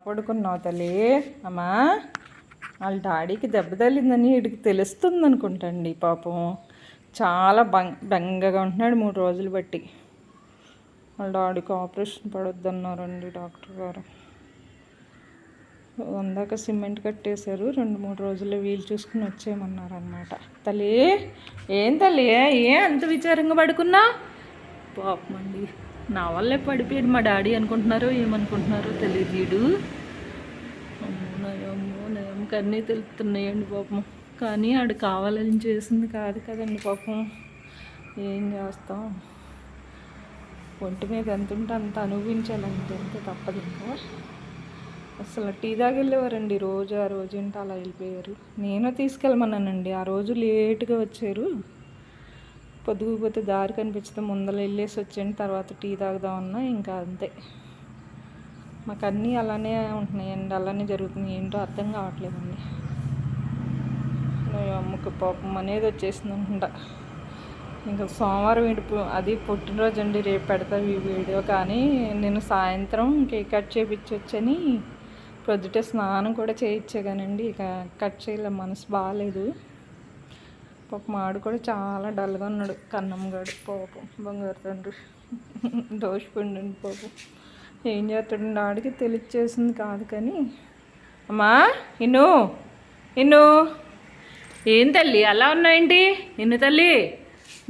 పడుకున్నావు తల్లి? అమ్మా, వాళ్ళ డాడీకి దెబ్బ తగిలిందని వీడికి తెలుస్తుంది అనుకుంటండి. పాపం చాలా బెంగగా ఉంటున్నాడు 3 రోజులు బట్టి. వాళ్ళ డాడీకి ఆపరేషన్ పడొద్దన్నారండి డాక్టర్ గారు. అందాక సిమెంట్ కట్టేశారు, 2-3 రోజుల్లో వీలు చూసుకుని వచ్చేయమన్నారనమాట. తల్లి, ఏం తల్లి, అంత విచారంగా పడుకున్నా? పాపం అండి, నా వల్లే పడిపోయాడు మా డాడీ అనుకుంటున్నారో ఏమనుకుంటున్నారో తెలియదు. వీడు అమ్మో నయం కన్నీ తెలుస్తున్నాయండి పాపం. కానీ ఆడు కావాలని చేసింది కాదు కదండి పాపం. ఏం చేస్తాం, ఒంటి మీద ఎంత ఉంటే అంత అనుభవించాలంటే అంతే, తప్పదు. ఇంకా అసలు టీ తాగెళ్ళేవారండి రోజు. ఆ రోజు ఏంటో అలా వెళ్ళిపోయారు. నేను తీసుకెళ్ళమన్నానండి. ఆ రోజు లేటుగా వచ్చారు. పొద్దుగుపోతే దారి కనిపించితే ముందర వెళ్ళేసి వచ్చాను. తర్వాత టీ తాగుదామన్నా ఇంకా అంతే. మాకు అన్నీ అలానే ఉంటున్నాయండి, అలానే జరుగుతున్నాయి. ఏంటో అర్థం కావట్లేదండి. అమ్మకు పాపం అనేది వచ్చేసింది అనుకుంటా. ఇంకా సోమవారం అది పుట్టినరోజు అండి, రేపు పెడతా ఈ వీడియో. కానీ నేను సాయంత్రం కేక్ కట్ చేయించొచ్చని పొద్దుటే స్నానం కూడా చేయించాగానండి. ఇక కట్ చేయలే, మనసు బాగాలేదు. పాపం ఆడు కూడా చాలా డల్గా ఉన్నాడు. కన్నమ్మగాడు పాపం, బంగారు తండ్రి దోషపండి పాపం. ఏం చేస్తాడండి, ఆడికి తెలియచేసింది కాదు. కానీ అమ్మా, ఇన్ను ఏం తల్లి అలా ఉన్నావేంటి? నిన్ను తల్లి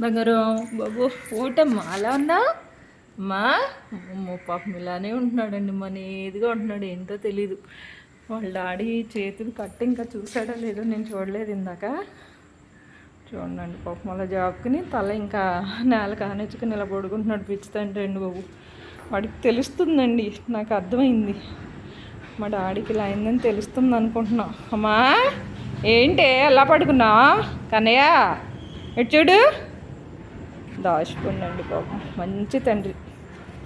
బంగారు బాబు ఓటమ్మా అలా ఉన్నా? అమ్మా, అమ్మో పాపం ఇలానే ఉంటున్నాడండి, మనేదిగా ఉంటున్నాడు. ఏంటో తెలీదు. వాళ్ళ డాడీ చేతులు కట్టి ఇంకా చూసాడో లేదో నేను చూడలేదు ఇందాక. చూడండి పాపం అలా జాపుకుని తల ఇంకా నేల కానిచ్చుకుని ఇలా పడుకుంటున్నాడు. పిచ్చితండి రండి బాబు. వాడికి తెలుస్తుందండి, నాకు అర్థమైంది. మా డాడీకి ఇలా అయిందని తెలుస్తుంది అనుకుంటున్నాం. అమ్మా, ఏంటి ఎలా పడుకున్నా? కన్నయ్య ఎటు చూడు, దాచుకోండి పాపం. మంచి తండ్రి.